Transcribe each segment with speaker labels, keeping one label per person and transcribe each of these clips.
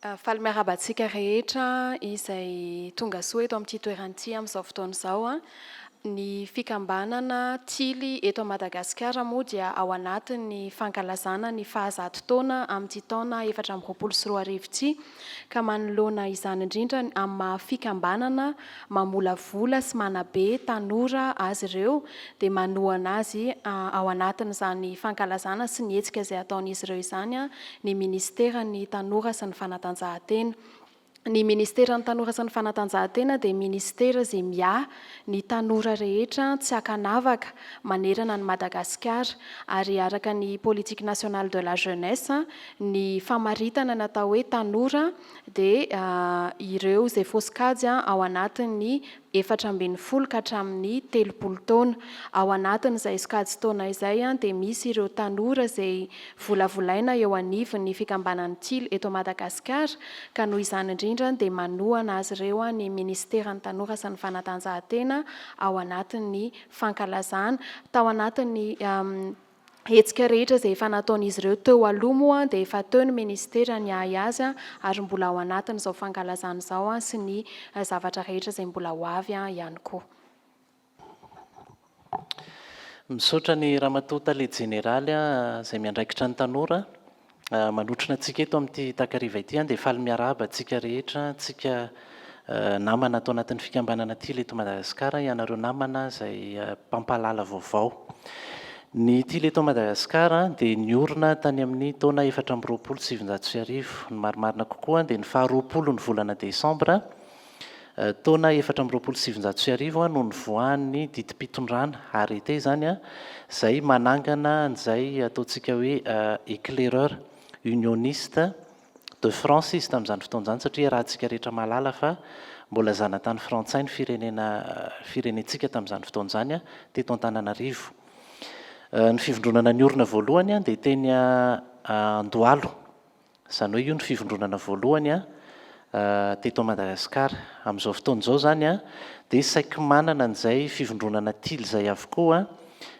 Speaker 1: Faly miaraba antsika rehetra izay tonga soa eto amin'ity toeran'ity amin'izao fotoana izao a. Ny fikambanana tily eto Madagasikara moa dia ao anatin'ny fankalazana ny fahazato taona amin'ity taona 2024 ity, ka manoloana izany indrindra amin'ny maha fikambanana mamolavola sy manabe tanora azy ireo dia manohana azy ao anatin'izany fankalazana sy ny hetsika izay ataon'izy ireo izany a, ny ministeran'ny tanora sy ny fanatanjahantena. Ny ministeran'ny tanora sy ny fanatanjahantena dia ministera izay miaha ny tanora rehetra tsy hakanavaka manerana ny Madagasikara, ary araka ny politique nationale de la jeunesse ny famaritana natao hoe tanora dia ireo izay fosikajy ao anatin'ny 14 ka hatramin'ny 30 taona. Ao anatin'izay sokajy taona izay dia misy ireo tanora izay volavolaina eo anivon'ny fikambanan'ny tily eto Madagasikara, ka noho izany indrindra dia manohana azy ireo ny ministeran'ny tanora sy ny fanatanjahantena ao anatin'ny fankalazana. Tao anatin'ny hetsika rehetra izay efa nataon'izy ireo teo aloha moa dia efa teo ny ministera ny ahy azy ary mbola ao anatin'izao fankalazana izao sy ny zavatra rehetra izay mbola ho avy ihany koa.
Speaker 2: Misaotra ny Ramatoa Tale Jeneraly izay miandraikitra ny tanora. Manotrona antsika eto amin'ity takariva ity dia faly miaraba antsika rehetra, antsika namana atao anatin'ny fikambanana tily eto Madagasikara, ianareo namana izay mpampalala vaovao. Ny tily eto Madagasikara dia niorina tany amin'ny taona 2027. Ny marimarina kokoa dia ny 20 ny volana Desambra taona 2027 no nivoahan'ny didim-pitondrana arrêté izany izay manangana an'izay ataontsika hoe éclaireur unioniste de France izy tamin'izany fotoana izany, satria raha antsika rehetra mahalala fa mbola zanatany frantsay ny firenentsika tamin'izany fotoana izany teto Antananarivo. Ny fivondronana niorina voalohany dia teny Andohalo, izany hoe io ny fivondronana voalohany teto Madagasikara. Amin'izao fotoana izao izany dia saika manana an'izay fivondronana tily izay avokoa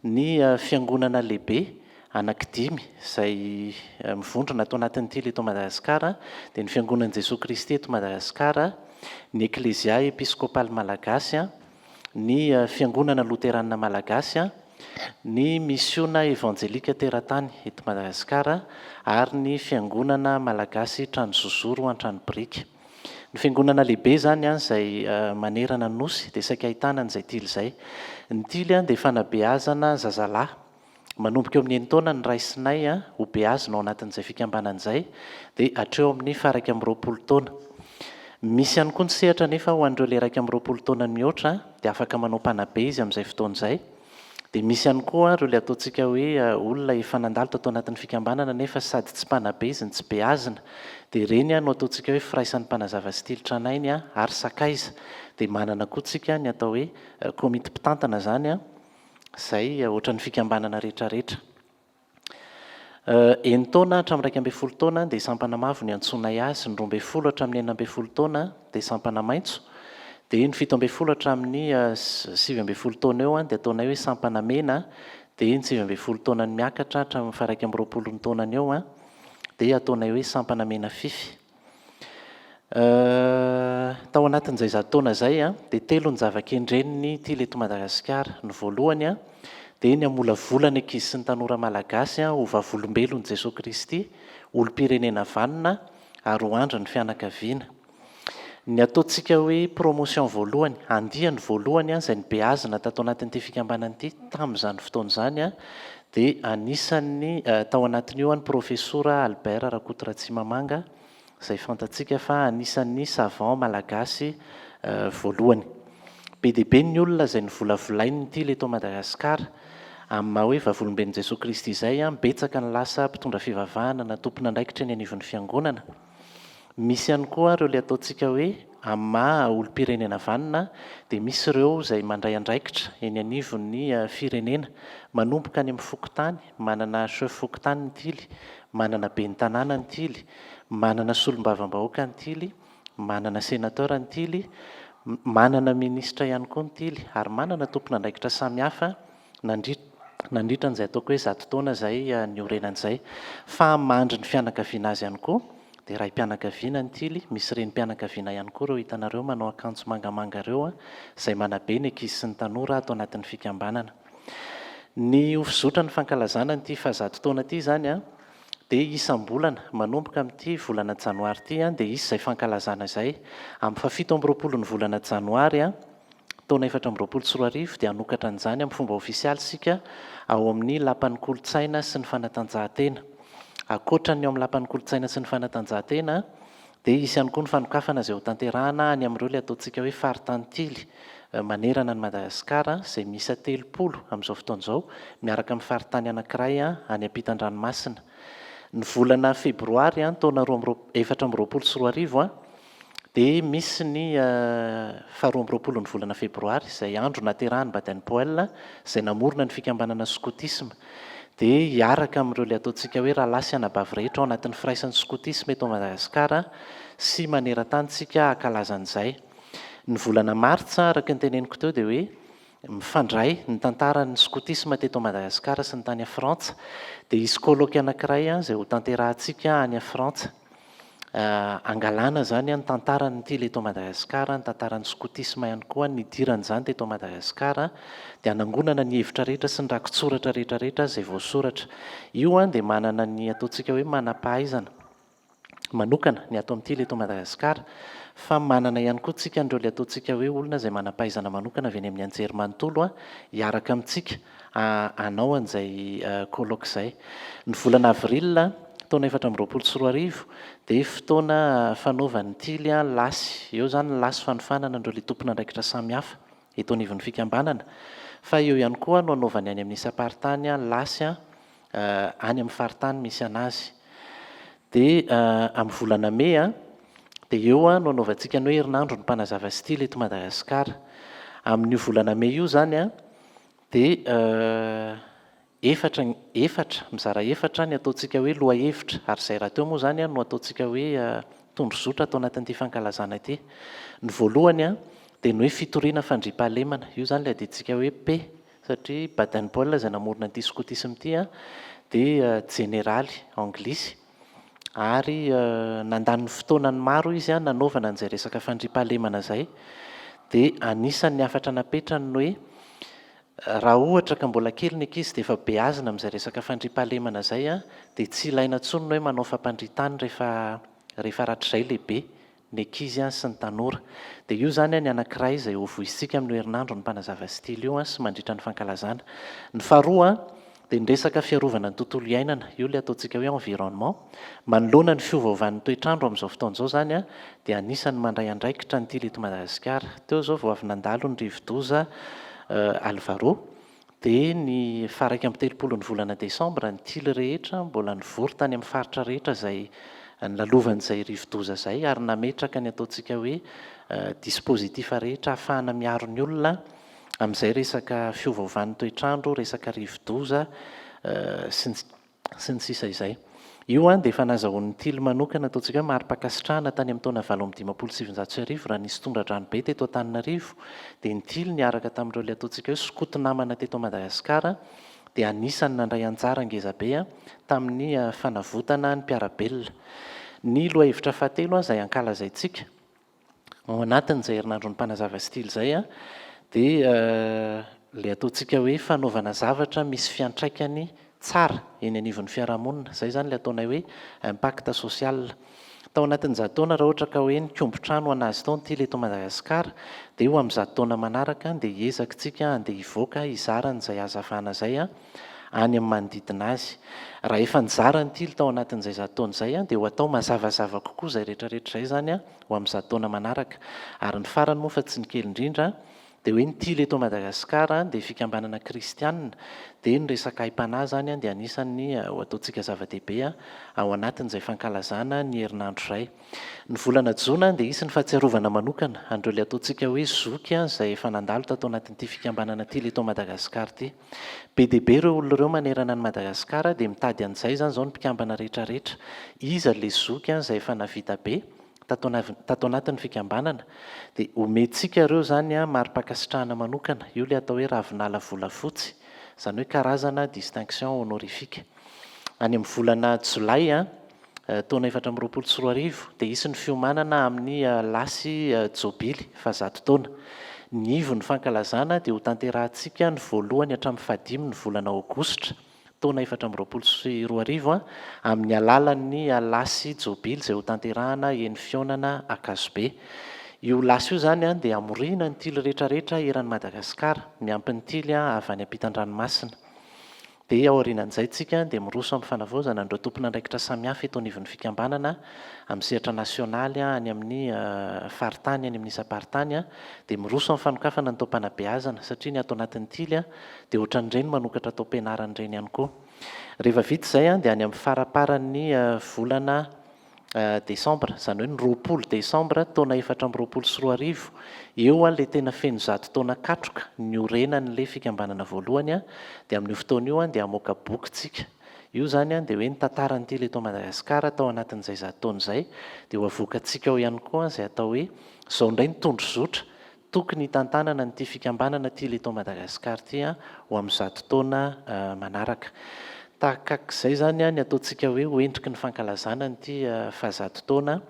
Speaker 2: ny fiangonana lehibe anankidimy izay mivondrona atao anatin'ny tily eto Madagasikara, dia ny fiangonan'i Jesosy Kristy eto Madagasikara, ny Eklezia Episkopaly Malagasy, ny fiangonana Loterana Malagasy, ny misiona evanjelika teratany eto Madagasikara ary ny fiangonana Malagasy Tranozozoro Antranobrika. Ny fiangonana lehibe izany izay manerana ny nosy dia saika ahitana an'izay tily izay. Ny tily dia fanabeazana zazalahy manomboka eo amin'ny 9 taona ny ray sy nay ho beazina ao anatin'izay fikambanana izay, dia hatreo amin'ny 20 taona. Misy ihany koa ny sehatra nefa ho an'ireo le 20 taona mihoatra dia afaka manao mpanabe izy amin'izay fotoana izay. Dia misy ihany koa ireo le ataontsika hoe olona efa nandalo tao anatin'ny fikambanana nefa sady tsy mpanabe izy ny tsy beazina, dia ireny no ataontsika hoe firaisan'ny mpanazava sy tily tranainy ary sakaiza. Dia manana koa tsika ny atao hoe komity mpitantana izany izay ohatran'ny fikambanana rehetrarehetra. 9 taona hatramin'ny 12 taona dia sampana mavo ny antsonay azy, ny 12 hatramin'ny 14 taona dia sampana maitso, dia ny 17 hatramin'ny 19 taona eo dia ataonay hoe sampana mena, dia ny 19 taona ny miakatra hatramin'ny 20 taona eo dia ataonay hoe sampana mena fify. Tao anatin'izay taona izay dia telo ny zava-kendreniny tily eto Madagasikara. Ny voalohany dia ny amolavolana ankizy sy ny tanora malagasy ho vavolombelon'i Jesosy Kristy, olom-pirenena vanona ary ho andra ny fianakaviana. Ny ataontsika hoe promotion voalohany, andiany voalohany izay nibeazina tato anatin'ity fikambanana ity tamin'izany fotoana izany dia anisan'ny tao anatin'io ny profesora Albert Rakotoratsimamanga, izay fantatsika fa anisan'ny savant malagasy voalohany. Be dia be ny olona izay nivolavolainy tily eto Madagasikara amin'ny maha hoe vavolombelon'i Jesosy Kristy izay, betsaka ny lasa mpitondra fivavahana na tompona andraikitra eny anivon'ny fiangonana. Misy ihany koa ireo le ataontsika hoe amin'ny maha olom-pirenena vanona dia misy ireo izay mandray andraikitra eny anivon'ny firenena, manomboka any amin'ny fokotany, manana chef fokotany ny tily, manana ben'ny tanàna ny tily, manana solombavam-bahoaka ny tily, manana sénateur ny tily, manana ministra ihany koa ny tily, ary manana tompona andraikitra samihafa nandritra an'izay ataoko hoe 100 taona izay niorenan'izay. Fa mandry ny fianakaviana azy ihany koa dia raim-pianakaviana ny tily, misy renim-pianakaviana ihany koa reo hitanareo manao akanjo mangamanga reo izay manabe ny ankizy sy ny tanora atao anatin'ny fikambanana. Ny ofizotra ny fankalazana nyity fahazato taona ity zany a dia isam-bolana manomboka amin'ity volana janoary ity a dia isy izay fankalazana izay amin'ny 17 ny volana janoary a taona 2024 dia hanokatra an'izany amin'ny fomba ofisialy sika ao amin'ny lapan'ny kolontsaina sy ny fanatanjahantena. Akoatra ny ao amin'ny lapan'ny kolontsaina sy ny fanatanjahantena dia isy ihany koa ny fanokafana izay ho tanterahana any amin'ireo ilay ataontsika hoe faritantily manerana ny Madagasikara izay miisa 30 amin'izao fotoan'izao miaraka amin'ny faritany anankiray any ampitan-dranomasina. Ny volana febroary taona 2024 dia misy ny 12 ny volana febroary izay andro naterahany Baden Powell izay namorona ny fikambanana skotisma. Dia hiaraka amin'ireo ilay ataontsika hoe rahalasy anabavy rehetra ao anatin'ny firaisan'ny skotisma eto Madagasikara sy maneran-tany tsika hakalazan'izay. Ny volana martsa araka ny teneniko teo dia hoe mifandray ny tantaran'ny skotisma teto Madagasikara sy ny tany a Frantsa dia isy koloky anankiray izay ho tanterahantsika any a Frantsa. Angalana zany ny tantarany tily eto Madagasikara, ny tantaran'ny skotisma ihany koa ny idiran'izany teto Madagasikara dia hanangonana ny hevitra rehetra sy ny rakotsoratra rehetrarehetra izay voasoratra. Io dia manana ny ataontsika hoe manam-pahaizana manokana ny ato amin'ity eto Madagasikara, fa manana ihany koa tsika andreo ilay ataontsika hoe olona izay manam-pahaizana manokana avy any amin'ny anjerimanontolo hiaraka amintsika hanao an'izay koloky izay. Ny volana avril taona 2024 dia fotoana fanaovan'ny tily lasy. Eo zany lasy fanofanana andreo ilay tompona andraikitra samihafa eto anivon'ny fikambanana. Fa eo ihany koa no anaovany any amin'ny isam-paritany lasy any amin'ny faritany misy anazy. Dia amin'ny volana May dia eo no anaovantsika ny hoe herinandro ny mpanazava stily eto Madagasikara. Amin'io volana May io zany dia efatra mizara efatra ny ataontsika hoe loha hevitra ary izay raha teo moa zany no ataontsika hoe tondrozotra atao anatin'ity fankalazana ity. Ny voalohany dia ny hoe fitoriana fandriam-pahalemana. Io zany ilay adintsika hoe P satria Baden Powell izay namorona an'ity skotisma ity dia jeneraly anglisy ary nandany fotoanany maro izy nanaovana an'izay resaka fandriam-pahalemana izay. Dia anisan'ny afatra napetrany ny hoe raha ohatra ka mbola kely ny ankizy dia efa beazina amin'izay resaka fandriam-pahalemana izay dia tsy ilaina intsony ny hoe manao fampandritany rehefa ratrizay lehibe ny ankizy sy ny tanora. Dia io zany ny anankiray izay ho voizitsika amin'ny herinandro ny mpanazava stily io sy mandritra ny fankalazana. Ny faharoa dia ny resaka fiarovana ny tontolo iainana. Io ilay ataontsika hoe environnement. Manoloana ny fiovaovan'ny toetrandro amin'izao fotoan'izao zany dia anisan'ny mandray andraikitra ny tily eto Madagasikara. Teo zao vao avy nandalo ny rivo-doza Alvaro dia ny faraiky amin'ny 30 ny volana desambra ny tily rehetra mbola nivory tany amin'ny faritra rehetra izay nilalovan'izay rivo-doza izay ary nametraka ny ataontsika hoe dispositif rehetra ahafahana miaro ny olona amin'izay resaka fiovaovan'ny toetrandro, resaka rivo-doza sy ny sisa izay. Io dia efa nazahoan'ny tily manokana ataontsika hoe mari-pakasitrahana tany amin'ny taona 1970 raha nisy tondra-drano be teto Antananarivo. Dia ny tily niaraka tamin'ireo ilay ataontsika hoe skoto-namana teto Madagasikara dia anisan'ny nandray anjara ngeza be tamin'ny fanavotana ny mpiarabelona. Ny loha hevitra fahatelo izay ankalazaintsika ao anatin'izay herinandro ny mpanazava stily izay dia ilay ataontsika hoe fanaovana zavatra misy fiantraikany tsara eny anivon'ny fiarahamonina. Izay zany ilay ataonay hoe impact social. Tao anatin'izato taona raha ohatra ka hoe nikombo-trano anazy tao ny tily eto Madagasikara dia eo amin'izato taona manaraka dia hiezaka-tsika andeha hivoaka hizara n'izay hazavana izay any amin'ny manodidina azy. Raha efa nizara ny tily tao anatin'izay zato taona izay dia ho atao mazavazava kokoa izay rehetrarehetra izay zany ho amin'izato taona manaraka. Ary ny farany moa fa tsy ny kely indrindra dia hoe ny tily eto Madagasikara dia fikambanana kristianina dia ny resaka haim-panahy zany dia anisan'ny ho ataontsika zava-dehibe ao anatin'izay fankalazana ny herinandro izay. Ny volana Jona dia isy ny fahatsiarovana manokana andreo ilay ataontsika hoe zoky izay efa nandalo tato anatin'ity fikambanana tily eto Madagasikara ity. Be dia be ireo olona ireo manerana ny Madagasikara dia mitady an'izay zany izao ny mpikambana rehetrarehetra. Iza ilay zoky izay efa navita be tato anatin'ny fikambanana dia omentsika ireo zany mari-pakasitrahana manokana. Io ilay atao hoe ravinala volafotsy, izany hoe karazana distinction honorifique. Any amin'ny volana Jolay taona 4 dia isy ny fiomanana amin'ny lasy jobily fa 100 taona. Ny ivo ny fankalazana dia ho tanterahantsika ny voalohany hatramin'ny fahadimy ny volana aogositra taona 4 amin'ny alalan'ny lasy jobily izay ho tanterahana eny fionana akazobe. Io lasy io zany dia amorina ny tily rehetrarehetra eran'ny Madagasikara, miampy ny tily avy any ampitan-dranomasina. Dia aorianan'izay tsika dia miroso amin'ny fanavaozana andreo tompon'andraikitra samihafa eto anivon'ny fikambanana amin'ny sehatra nasionaly any amin'ny faritany any amin'ny isam-paritany dia miroso amin'ny fanokafana ny taom-panabeazana satria ny ato anatin'ny tily dia ohatran'ireny manokatra taom-pianaran'ireny ihany koa. Rehefa vita izay dia any amin'ny faraparan'ny volana desambra, izany hoe ny 20 desambra taona 4 eo ilay tena feno 100 taona katroka ny orenan'ilay fikambanana voalohany dia amin'io fotoana io dia hamoaka boky tsika. Io zany dia hoe ny tantaran'ity eto Madagasikara tao anatin'izay 100 taona izay dia ho avoakantsika ao ihany koa izay atao hoe izao indray ny tondrozotra tokony hitantanana n'ity fikambanana ity eto Madagasikara ity ho amin'ny 100 taona manaraka. Tahak'izay zany ny ataontsika hoe hoendriky ny fankalazana n'ity fa 100 taona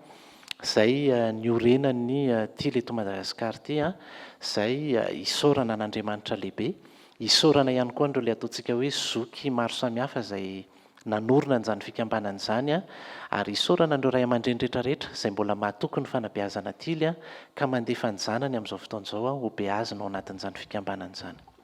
Speaker 2: izay niorenan'ny tily eto Madagasikara ity izay isaorana an'Andriamanitra lehibe. Isaorana ihany koa andreo ilay ataontsika hoe zoky maro samihafa izay nanorona an'izany fikambanana izany ary isaorana andreo ray aman-dreny rehetrarehetra izay mbola mahatoky ny fanabeazana tily ka mandefa ny zanany amin'izao fotoana izao ho beazina ao anatin'izany fikambanana izany.